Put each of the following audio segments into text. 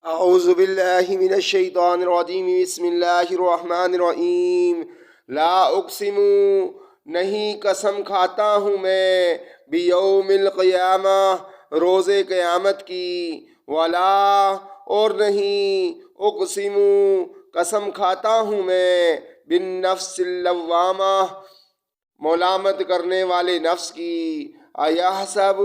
اعوذ باللہ من الشیطان الرجیم بسم اللہ الرحمن الرحیم لا اقسم نہیں قسم کھاتا ہوں میں بیوم القیامہ روز قیامت کی ولا اور نہیں اقسم قسم کھاتا ہوں میں بالنفس اللوامہ ملامت کرنے والے نفس کی ایحسب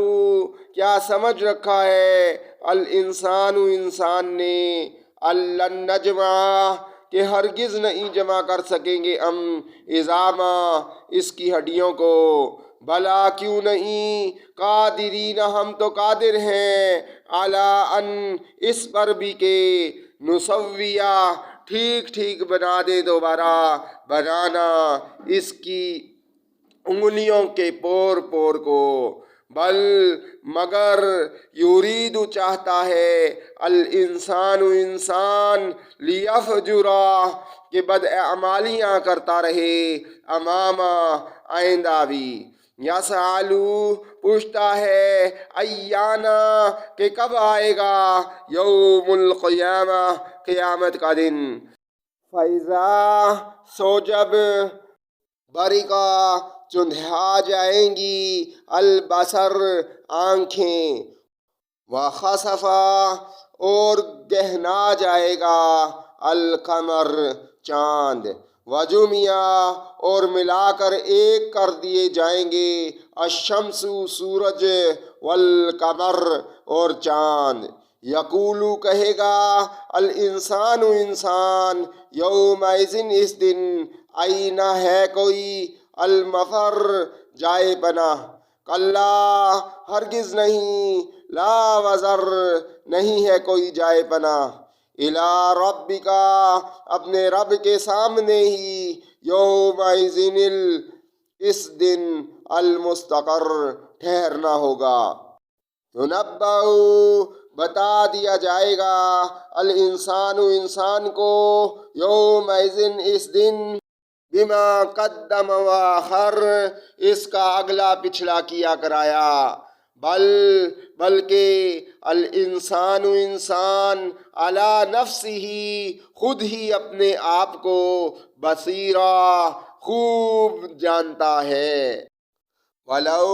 کیا سمجھ رکھا ہے الانسان انسان نے اللن نجمع کہ ہرگز نہیں جمع کر سکیں گے ہم عظاما اس کی ہڈیوں کو بلا کیوں نہیں قادرین ہم تو قادر ہیں علی ان اس پر بھی کہ نسویہ ٹھیک ٹھیک بنا دے دوبارہ بنانا اس کی انگلیوں کے پور پور کو بل مگر یرید چاہتا ہے الانسان انسان لیفجرا کہ بد اعمالیاں کرتا رہے اماما آئندہ بھی یسالو پوچھتا ہے ایانا کہ کب آئے گا یوم القیامہ قیامت کا دن فیضا سو جب بریکا چندھا جائیں گی البصر آنکھیں وخسفا اور گہنا جائے گا القمر چاند وجمیا اور ملا کر ایک کر دیے جائیں گے الشمس سورج والقمر اور چاند یقولو کہے گا الانسان انسان یومئذ اس دن آئینہ ہے کوئی المفر جائے پناہ کلا ہرگز نہیں لا وزر نہیں ہے کوئی جائے پناہ الی ربکا اپنے رب کے سامنے ہی یومئذ اس دن المستقر ٹھہرنا ہوگا تنبأ بتا دیا جائے گا الانسان انسان کو یومئذ اس دن بما قدم واخر اس کا اگلا پچھلا کیا کرایا بلکہ الانسان انسان علی نفسہ خود ہی اپنے آپ کو بصیرہ خوب جانتا ہے ولو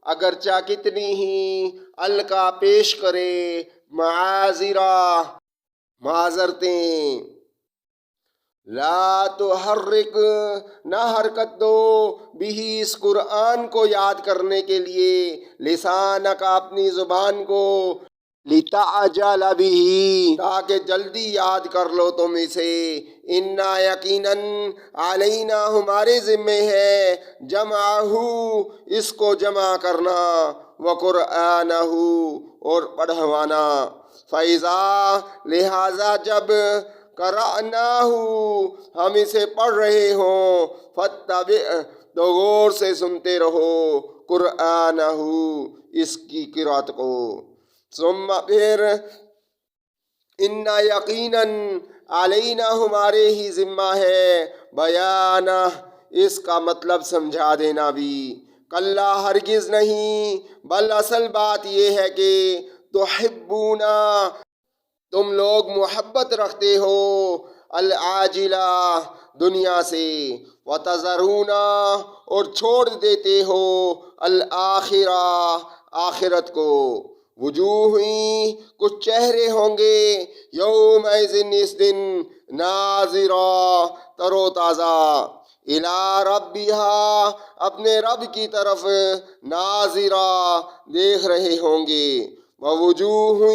اگرچہ کتنی ہی القا پیش کرے معاذرہ معذرتیں لا تحرک نہ حرکت دو بھی اس قرآن کو یاد کرنے کے لیے لسانک اپنی زبان کو لتعجل به تاکہ جلدی یاد کر لو تم اسے انا یقیناً علینا ہمارے ذمے ہے جمعہ اس کو جمع کرنا وقرآنہ اور پڑھوانا فَإِذَا لہذا جب قرأناہ ہم اسے پڑھ رہے ہوں فاتبع تو غور سے سنتے رہو قرآنہ اس کی قرأت کو ثم پھر انا یقیناً علینا ہمارے ہی ذمہ ہے بیانہ اس کا مطلب سمجھا دینا بھی کلا ہرگز نہیں بل اصل بات یہ ہے کہ تحبونا تم لوگ محبت رکھتے ہو العاجلہ دنیا سے وتذرونا اور چھوڑ دیتے ہو الآخرہ آخرت کو وجوہ کچھ چہرے ہوں گے یومئذ اس دن ناظرہ تر و تازہ الی ربہا اپنے رب کی طرف ناظرہ دیکھ رہے ہوں گے ووجوہ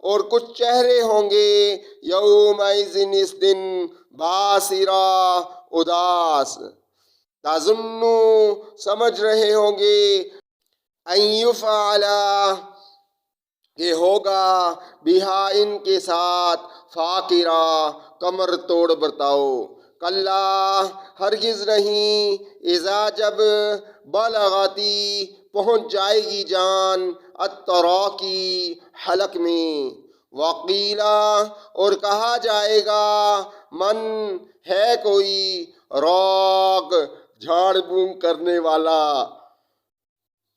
اور کچھ چہرے ہوں گے یومئذ اس دن باسرہ اداس تظن سمجھ رہے ہوں گے ان یفعل کہ ہوگا بہا ان کے ساتھ فاقرہ کمر توڑ برتاؤ کلا ہرگز نہیں اذا جب بلغتی پہنچ جائے گی جان التراقی حلق میں وقیلا اور کہا جائے گا من ہے کوئی راق جھاڑ بونک کرنے والا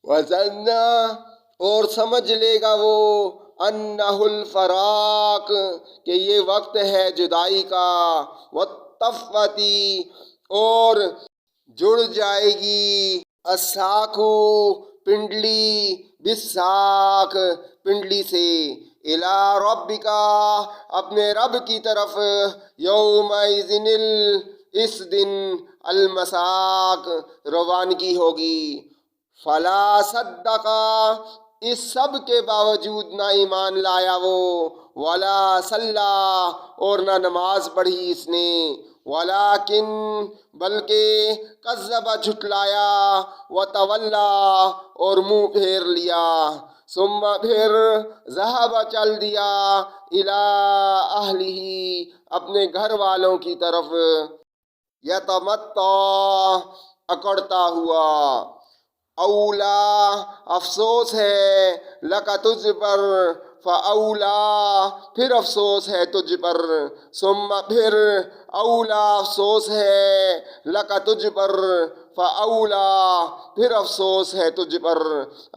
وزنا اور سمجھ لے گا وہ انہ الفراق کہ یہ وقت ہے جدائی کا، والتفتی اور جڑ جائے گی، الساقو پنڈلی، بالساق پنڈلی سے، الی ربکا اپنے رب کی طرف، یومئذ اس دن، المساق روانگی ہوگی۔ فلا صدقا اس سب کے باوجود نہ ایمان لایا وہ، ولا صلی اور نہ نماز پڑھی اس نے، ولیکن بلکہ کذب جھٹلایا، وتولا اور منہ پھیر لیا، ثم پھر ذہب چل دیا، الی اہلہ اپنے گھر والوں کی طرف، یتمتع اکڑتا ہوا، اولا افسوس ہے، لکا تجھ پر، فاولا پھر افسوس ہے تجھ پر، ثم پھر اولا افسوس ہے، لکا تجھ پر، فاولا پھر افسوس ہے تجھ پر،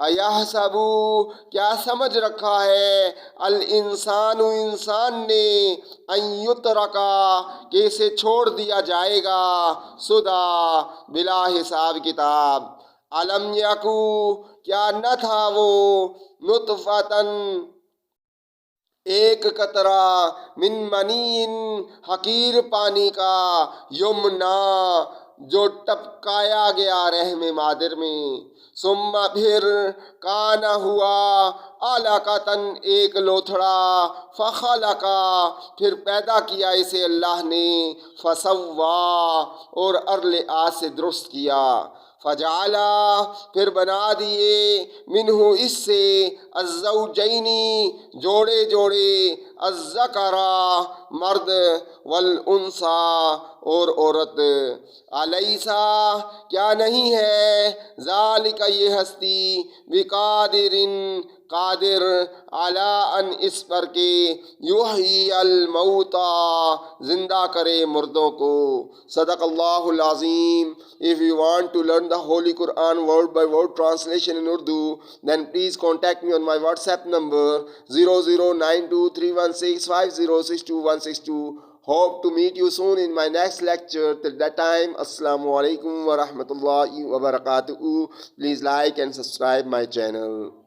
ایحسب کیا سمجھ رکھا ہے، الانسان انسان نے، ان یترکا کہ اسے چھوڑ دیا جائے گا، سدی بلا حساب کتاب، الم یکو کیا نہ تھا وہ، نطفتن ایک قطرہ، من منی حقیر پانی کا، یمنا جو ٹپکایا گیا رحم مادر میں، ثم پھر کانا ہوا، علقۃً ایک لوتھڑا، فخلقا پھر پیدا کیا اسے اللہ نے، فسوا اور ارل آج سے درست کیا، فجعلا پھر بنا دیے، منہ اس سے، الزوجین جوڑے جوڑے، الذکر مرد، والانثی اور عورت، الیسا کیا نہیں ہے، ذالک یہ ہستی، بقادر قادر، علی ان اس پر کہ، یحیی الموتی زندہ کرے مردوں کو۔ صدق اللہ العظیم۔ If you want to learn the Holy Quran word by word translation in Urdu, then please contact me on my WhatsApp number 0092316506262. Hope to meet you soon in my next lecture. Till that time, Assalamu alaikum wa rahmatullahi wa barakatuh. Please like and subscribe my channel.